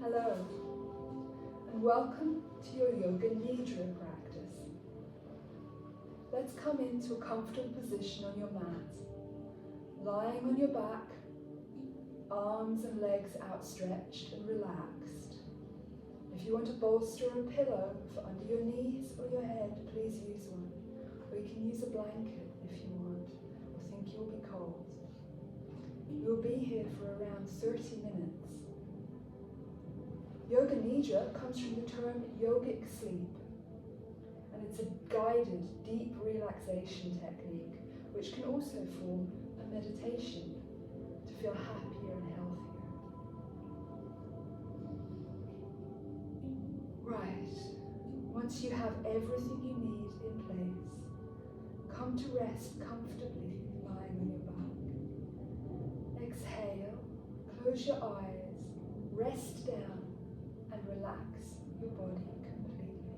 Hello, and welcome to your Yoga Nidra practice. Let's come into a comfortable position on your mat, lying on your back, arms and legs outstretched and relaxed. If you want to bolster a pillow for under your knees or your head, please use one, or you can use a blanket if you want, or think you'll be cold. You'll be here for around 30 minutes. Yoga Nidra comes from the term yogic sleep, and it's a guided, deep relaxation technique which can also form a meditation to feel happier and healthier. Right, once you have everything you need in place, come to rest comfortably lying on your back. Exhale, close your eyes, rest down, and relax your body completely.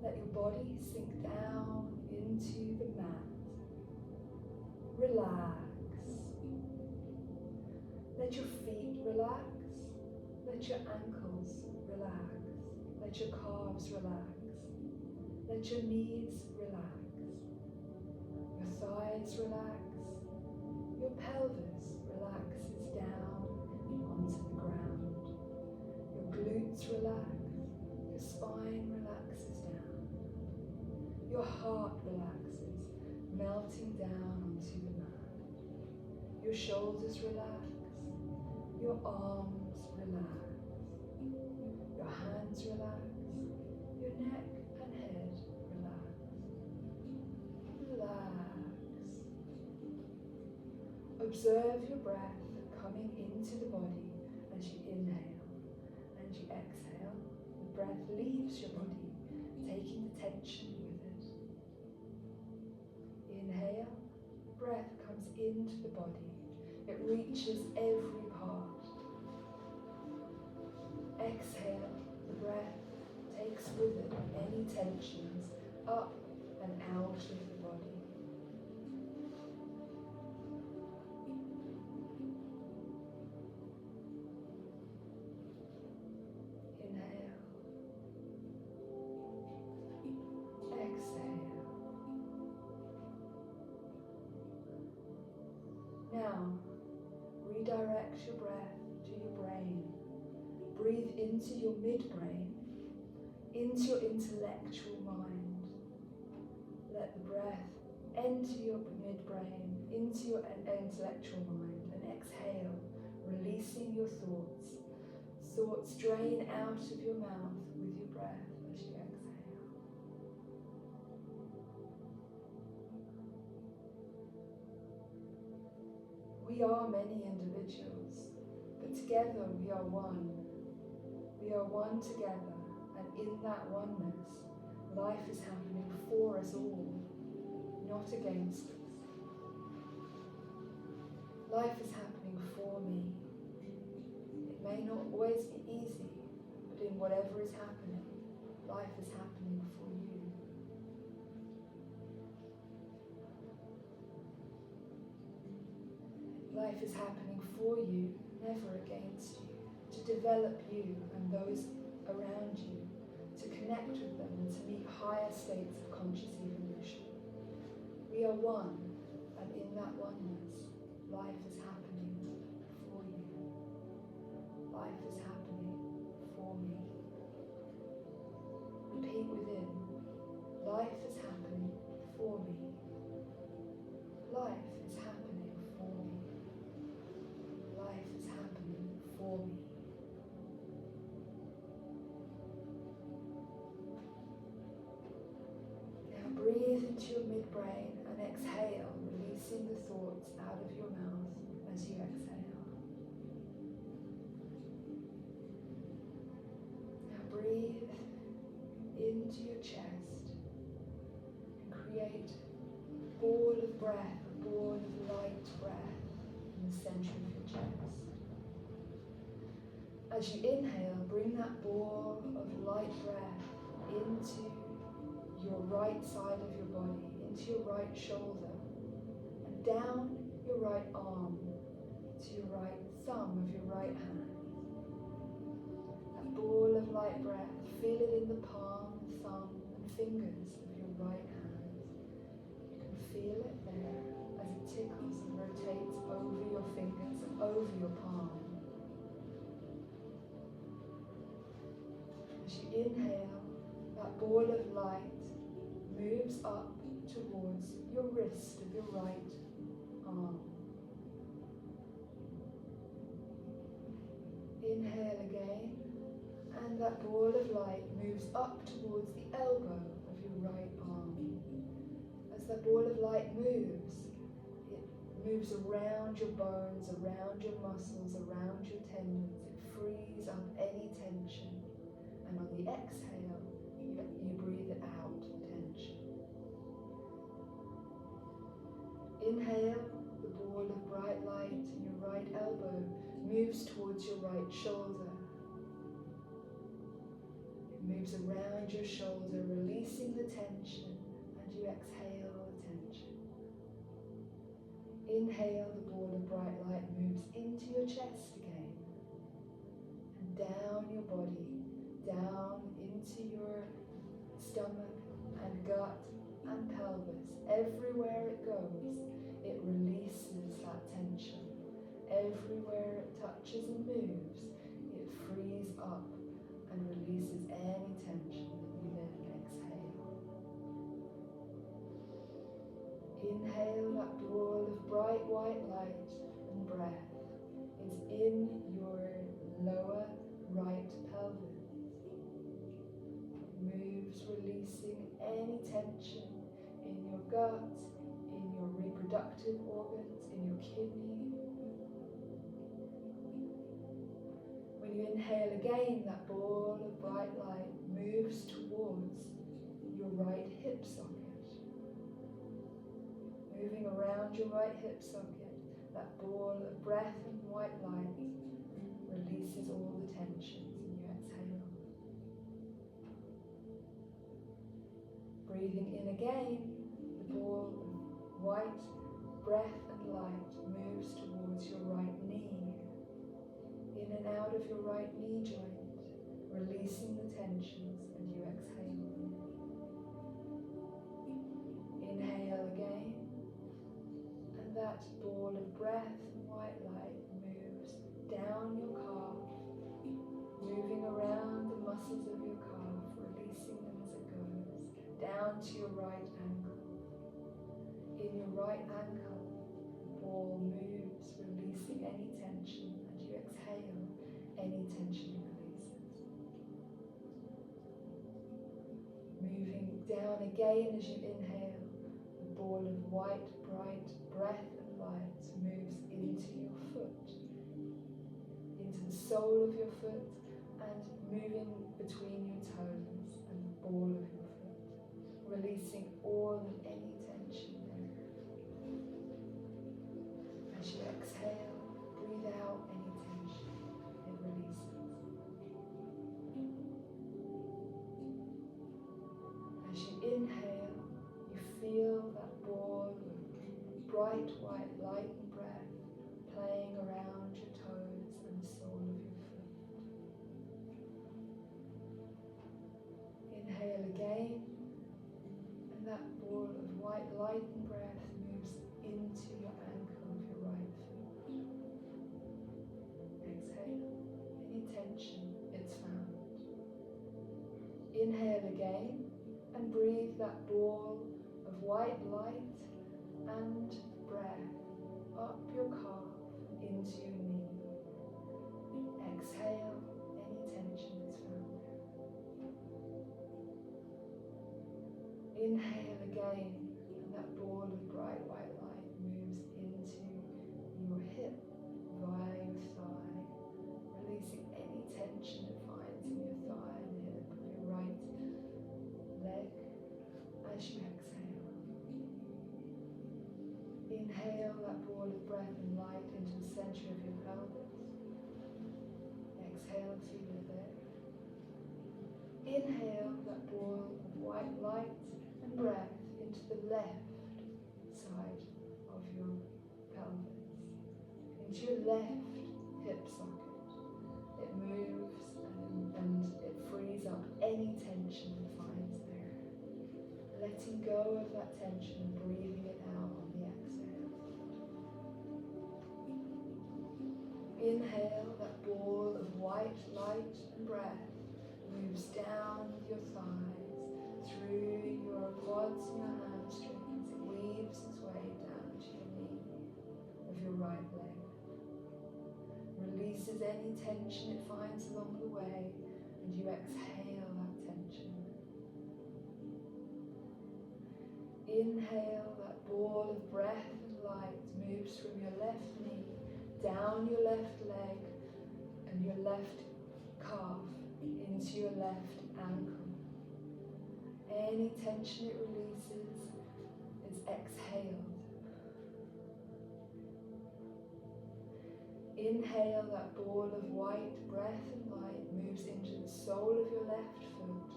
Let your body sink down into the mat. Relax. Let your feet relax. Let your ankles relax. Let your calves relax. Let your knees relax. Your thighs relax. Your pelvis relaxes down onto the ground. Glutes relax, your spine relaxes down, your heart relaxes, melting down onto the mat. Your shoulders relax, your arms relax, your hands relax, your neck and head relax. Relax. Observe your breath coming into the body as you inhale. As you exhale, the breath leaves your body, taking the tension with it. Inhale, breath comes into the body. It reaches every part. Exhale, the breath takes with it any tensions up and out of the body. Now, redirect your breath to your brain. Breathe into your midbrain, into your intellectual mind. Let the breath enter your midbrain, into your intellectual mind, and exhale, releasing your thoughts. Thoughts drain out of your mouth with your breath as you exhale. We are many individuals, but together we are one. We are one together, and in that oneness, life is happening for us all, not against us. Life is happening for me. It may not always be easy, but in whatever is happening, life is happening for you. Life is happening for you, never against you, to develop you and those around you, to connect with them and to meet higher states of conscious evolution. We are one, and in that oneness, life is happening for you. Life is happening for me. Repeat within, life is happening for me. Life is happening for me. Life is happening for me. Now breathe into your midbrain and exhale, releasing the thoughts out of your mouth as you exhale. Now breathe into your chest and create a ball of breath, a ball of light breath in the center of your chest. As you inhale, bring that ball of light breath into your right side of your body, into your right shoulder, and down your right arm to your right thumb of your right hand. fingers of your right hand. You can feel it there as it tickles and rotates over your fingers and over your palm. As you inhale, that ball of light moves up towards your wrist of your right arm. Inhale again, and that ball of light moves up towards the elbow of your right arm. As that ball of light moves, it moves around your bones, around your muscles, around your tendons. It frees up any tension. And on the exhale, you breathe out tension. Inhale, the ball of bright light in your right elbow moves towards your right shoulder. It moves around your shoulder, releasing the tension, and you exhale the tension. Inhale, the ball of bright light moves into your chest again, and down your body, down into your stomach and gut and pelvis. Everywhere it goes, it releases that tension. Everywhere it touches and moves, it frees up and releases any tension that you then exhale. Inhale, that ball of bright white light and breath is in your lower right pelvis. It moves, releasing any tension in your gut, in your reproductive organs, in your kidney. When you inhale again, that ball of bright light moves towards your right hip socket. Moving around your right hip socket, that ball of breath and white light releases all the tensions and you exhale. Breathing in again, the ball of white breath and light moves towards your right knee. In and out of your right knee joint, releasing the tensions, and you exhale. Inhale again, and that ball of breath and white light moves down your calf, moving around the muscles of your calf, releasing them as it goes, down to your right ankle. In your right ankle, the ball moves, releasing any tension. Exhale, any tension releases. Moving down again as you inhale, the ball of white, bright breath and light moves into your foot, into the sole of your foot, and moving between your toes and the ball of your foot, releasing all and any tension there. As you exhale, breathe out any tension, it releases. As you inhale, you feel that ball of bright white light and breath playing around your toes and the sole of your foot. Inhale again, and that ball of white light and breath moves into your ankle of your right foot. Exhale, any tension, it's found. Inhale again, and breathe that ball of white light and breath up your calf into your knee. Exhale, any tension is found there. Inhale again, and that ball of bright white light moves into your hip via your thigh, releasing any tension it finds in your thigh and hip of your right leg as you exhale. Inhale that ball of breath and light into the center of your pelvis. Exhale, feel it there. Inhale that ball of white light and breath into the left side of your pelvis, into your left hip socket. It moves and it frees up any tension it finds there. letting go of that tension and breathing it out on the exhale. Inhale, that ball of white light and breath moves down your thighs, through your quads and your hamstrings. It weaves its way down to your knee of your right leg. Releases any tension it finds along the way, and you exhale that tension. Inhale, that ball of breath and light moves from your left knee, down your left leg and your left calf, into your left ankle. Any tension it releases is exhaled. Inhale, that ball of white breath and light moves into the sole of your left foot,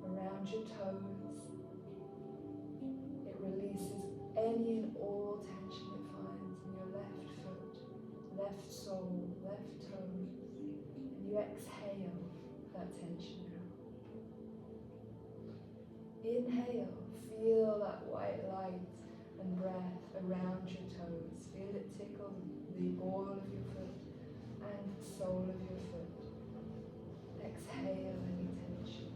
around your toes. It releases any and all tension it finds in your left foot, left sole, left toes, and you exhale that tension out. Inhale, feel that white light and breath around your toes. Feel it tickle the ball of your foot and the sole of your foot. Exhale any tension.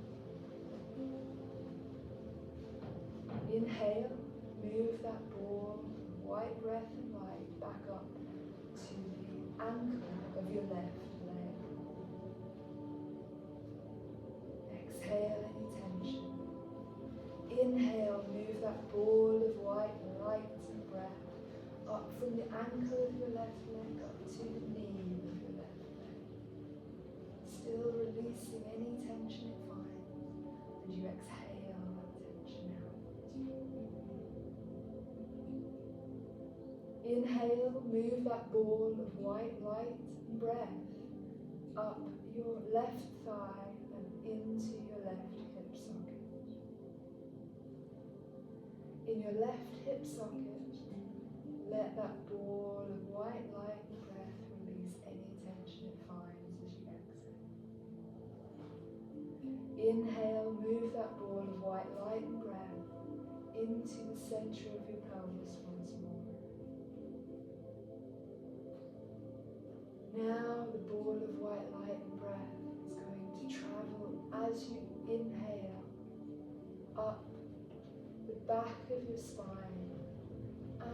Inhale, move that ball of white breath and light back up to the ankle of your left leg. Exhale any tension. Inhale, move that ball of white light and breath up from the ankle of your left leg up to the knee of your left leg. Still releasing any tension it finds, and you exhale that tension out. Inhale, move that ball of white light and breath up your left thigh and into your left hip socket. In your left hip socket, let that ball of white light and breath release any tension it finds as you exhale. Inhale, move that ball of white light and breath into the center of your pelvis once more. Now the ball of white light and breath is going to travel as you inhale up the back of your spine.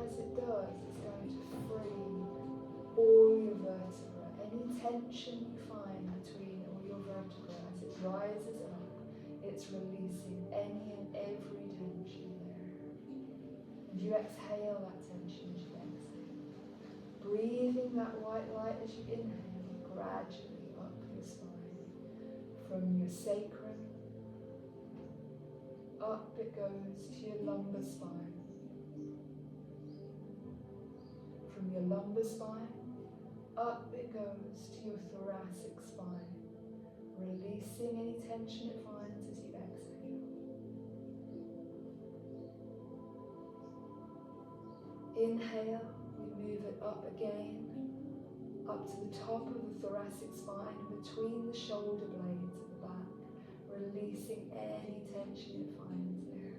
As it does, it's going to free all your vertebrae. Any tension you find between all your vertebrae, as it rises up, it's releasing any and every tension there. And you exhale that tension as you exhale. Breathing that white light as you inhale, gradually up your spine. From your sacrum, up it goes to your lumbar spine. From your lumbar spine, up it goes to your thoracic spine, releasing any tension it finds as you exhale. Inhale, we move it up again, up to the top of the thoracic spine, between the shoulder blades at the back, releasing any tension it finds there.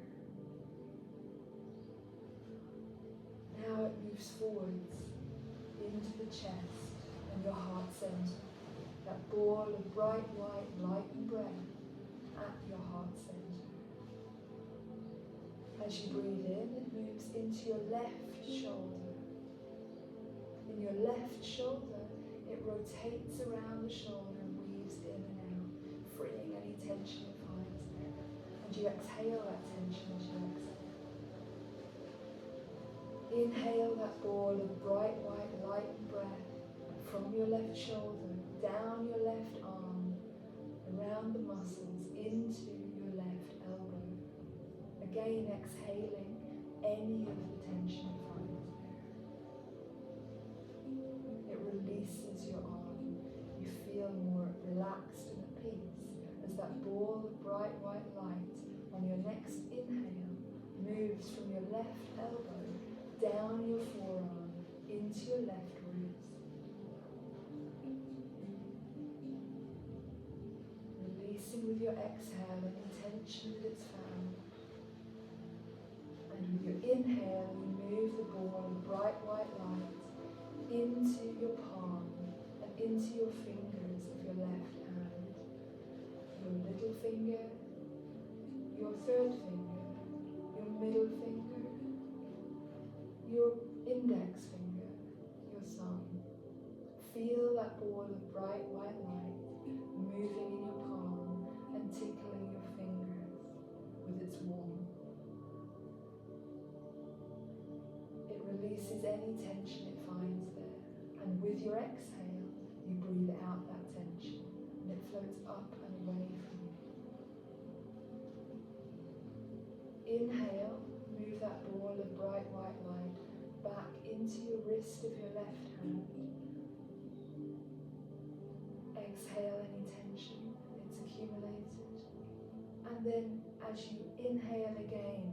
Now it moves forwards into the chest and your heart center, that ball of bright white light and breath at your heart center. As you breathe in, it moves into your left shoulder. In your left shoulder, it rotates around the shoulder and weaves in and out, freeing any tension it finds there. And you exhale that tension as you exhale. Inhale that ball of bright white light and breath from your left shoulder, down your left arm, around the muscles, into your left elbow. Again exhaling any of the tension it finds there. It releases your arm. You feel more relaxed and at peace as that ball of bright white light on your next inhale moves from your left elbow down your forearm into your left ribs. Releasing with your exhale any tension that it's found. inhale, you move the ball of bright white light into your palm and into your fingers of your left hand. Your little finger, your third finger, your middle finger, your index finger, your thumb. Feel that ball of bright white light moving in your palm and tickling your fingers with its warmth. It releases any tension it finds there, and with your exhale, you breathe out that tension and it floats up and away from you. Inhale, move that ball of bright white light back into your wrist of your left hand. Exhale any tension it's accumulated, and then as you inhale again,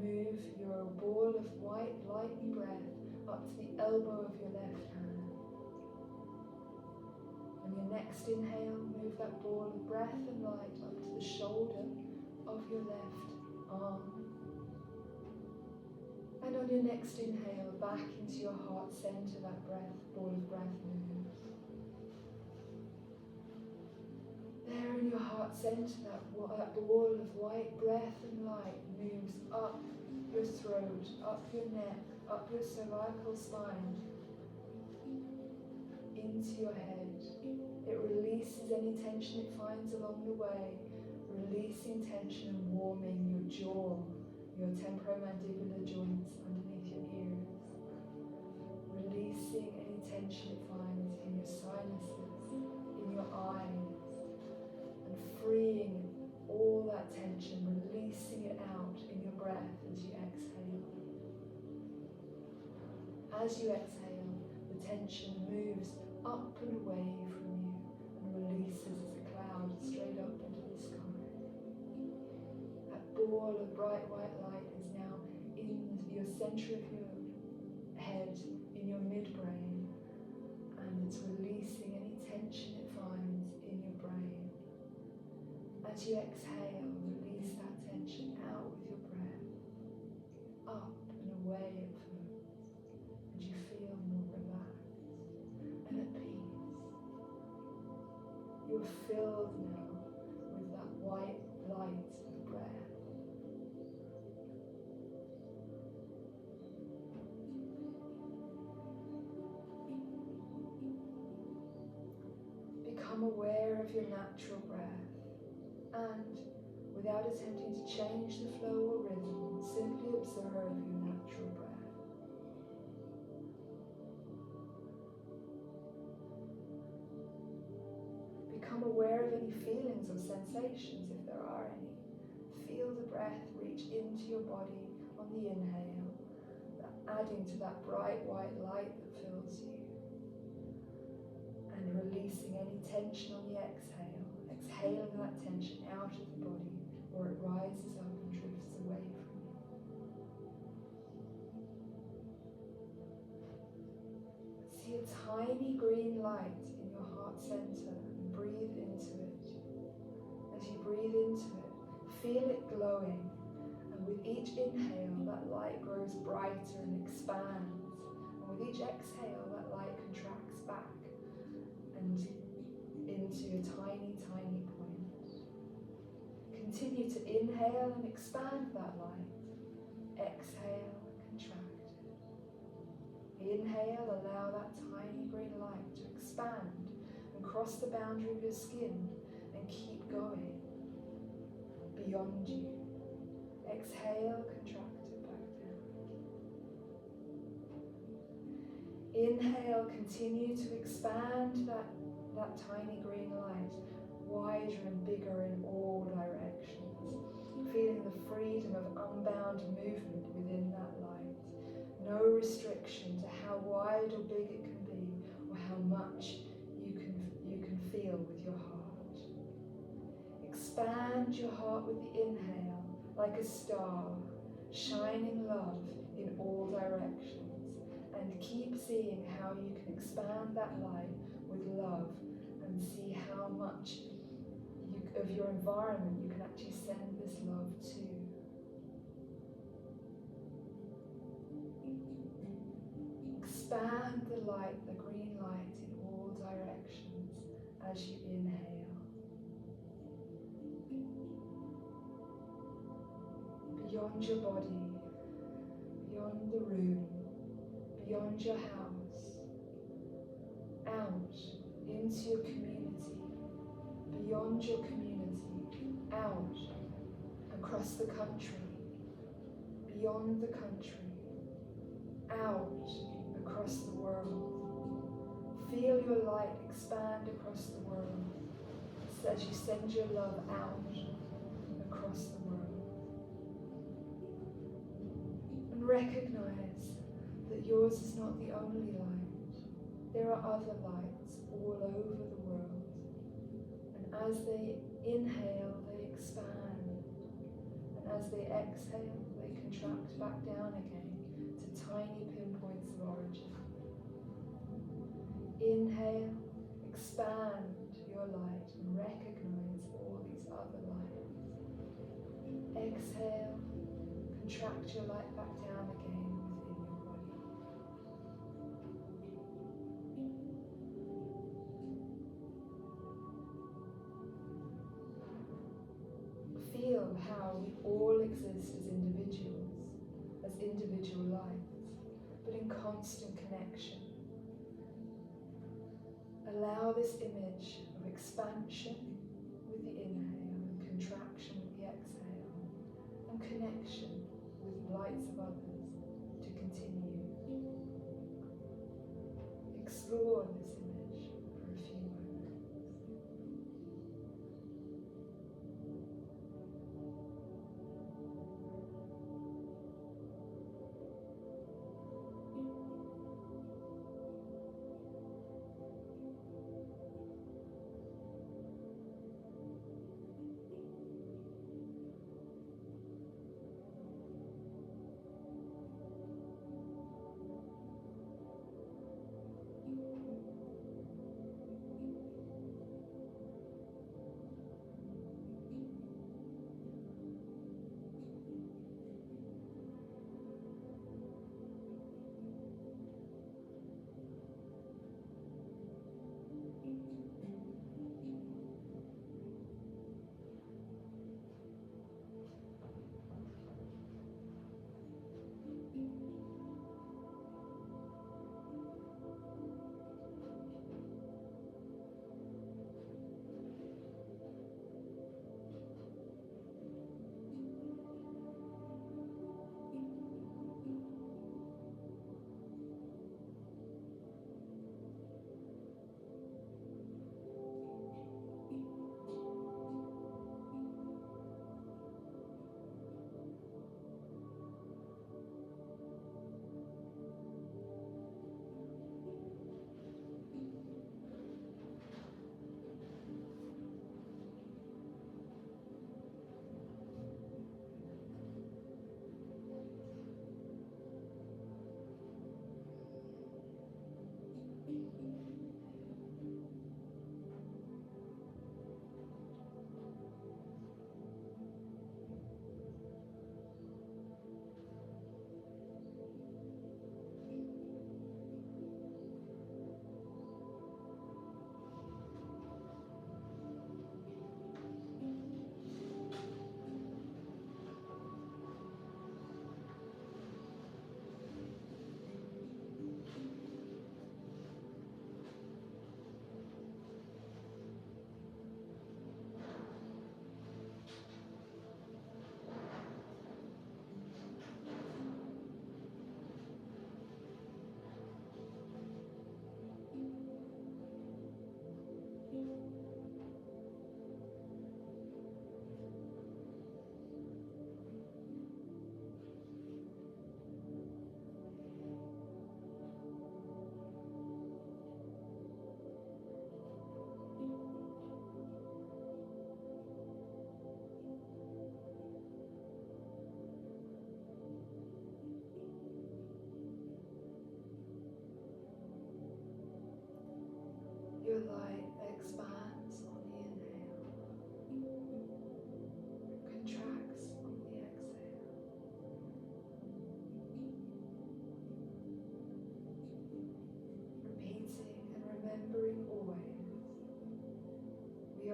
move your ball of white lighten breath up to the elbow of your left hand. On your next inhale, move that ball of breath and light up to the shoulder of your left arm. And on your next inhale, back into your heart center, that ball of breath moves. There in your heart center, that ball of white breath and light moves up your throat, up your neck, up your cervical spine, into your head. It releases any tension it finds along the way, releasing tension and warming your jaw, your temporomandibular joints underneath your ears, releasing any tension it finds in your sinuses, in your eyes, and freeing all that tension, releasing it out in your breath as you exhale. As you exhale, the tension moves up and away from you and releases as a cloud straight up into the sky. That ball of bright white light is now in your center of your head, in your midbrain, and it's releasing any tension it finds in your brain. As you exhale, release that tension out with your breath. Up and away it flows, and you feel more relaxed and at peace. You're filled now with that white light of breath. Become aware of your natural breath, and without attempting to change the flow or rhythm, simply observe your natural breath. Become aware of any feelings or sensations, if there are any. Feel the breath reach into your body on the inhale, adding to that bright white light that fills you, and releasing any tension on the exhale, exhaling that tension out of the body, or it rises up and drifts away from you. See a tiny green light in your heart center and breathe into it. As you breathe into it, feel it glowing, and with each inhale that light grows brighter and expands, and with each exhale that light contracts back and into a tiny, tiny point. Continue to inhale and expand that light. Exhale, contract it. Inhale, allow that tiny green light to expand and cross the boundary of your skin and keep going beyond you. Exhale, contract it back down. Inhale, continue to expand that tiny green light wider and bigger in all directions, feeling the freedom of unbound movement within that light. No restriction to how wide or big it can be, or how much you can feel with your heart. Expand your heart with the inhale, like a star, shining love in all directions, and keep seeing how you can expand that light with love, and see how much of your environment you can actually send this love to. light, the green light, in all directions as you inhale. Beyond your body, beyond the room, beyond your house, out into your community, beyond your community, out across the country, beyond the country, out across the world. Feel your light expand across the world as you send your love out across the world. And recognize that yours is not the only light. There are other lights all over the world. And as they inhale, they expand. And as they exhale, they contract back down again to tiny pinpoints of origin. Inhale, expand your light and recognize all these other lights. Exhale, contract your light back down again within your body. Feel how we all exist as individual lights, but in constant connection. Allow this image of expansion with the inhale and contraction with the exhale and connection with lights of others to continue. Explore this image for a few moments.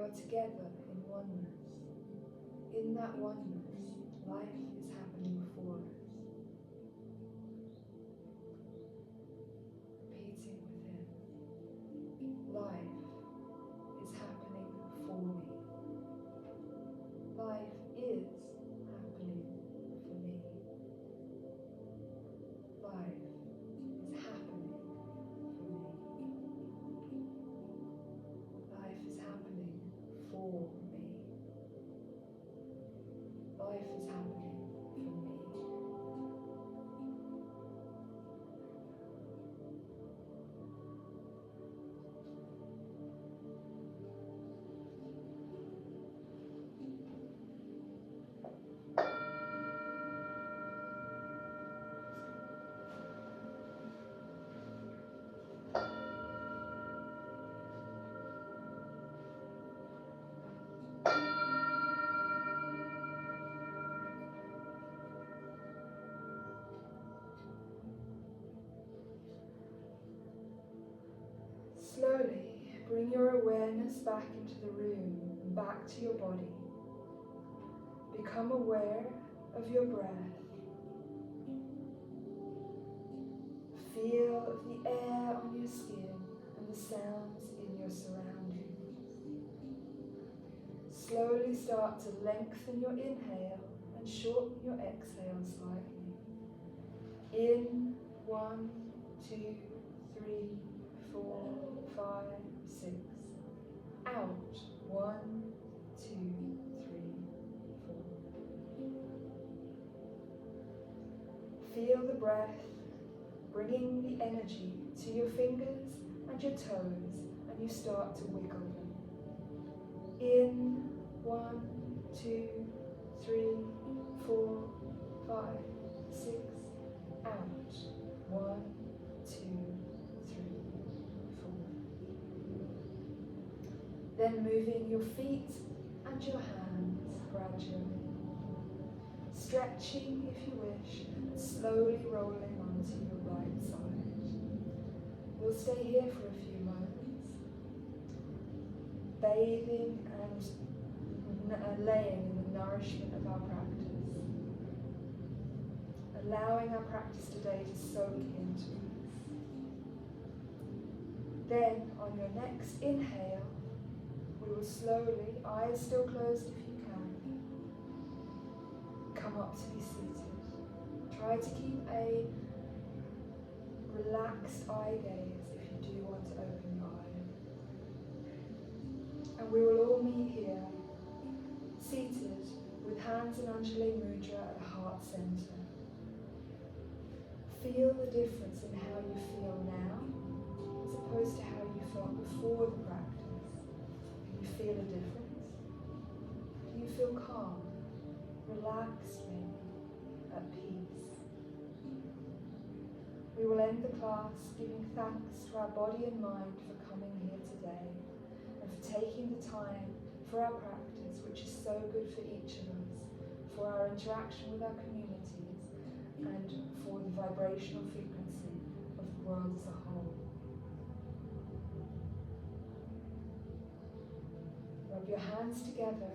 are together in oneness. In that oneness, life is happening for us. Repeating within, life is happening for me. Life is happening for me. Life is happening for me. Life is happening for me. Life is happening for me. Slowly bring your awareness back into the room and back to your body. Become aware of your breath. Feel the air on your skin and the sounds in your surroundings. Slowly start to lengthen your inhale and shorten your exhale slightly. In 1, 2, 3, 4, 5, 6. Out 1, 2, 3, 4. Feel the breath bringing the energy to your fingers and your toes, and you start to wiggle them. In 1, 2, 3, 4, 5, 6. Out 1, 2, 3, 4. Then moving your feet and your hands gradually. Stretching if you wish, and slowly rolling onto your right side. We'll stay here for a few moments, bathing and laying in the nourishment of our practice, allowing our practice today to soak into us. Then, on your next inhale, we will slowly, eyes still closed if you can, come up to be seated. Try to keep a relaxed eye gaze if you do want to open your eyes. And we will all meet here, seated with hands in Anjali Mudra at the heart center. Feel the difference in how you feel now as opposed to how you felt before the practice. Do you feel a difference? Do you feel calm, relaxed maybe, at peace? We will end the class giving thanks to our body and mind for coming here today and for taking the time for our practice, which is so good for each of us, for our interaction with our communities, and for the vibrational frequency of the world as a whole. Rub your hands together,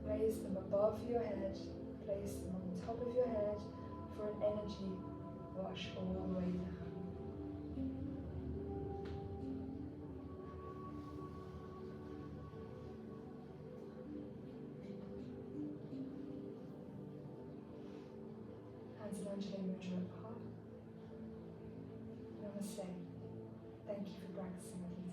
raise them above your head, place them on the top of your head for an energy wash all the way down. Hands in Anjali Mudra apart. Namaste. Thank you for practicing with me.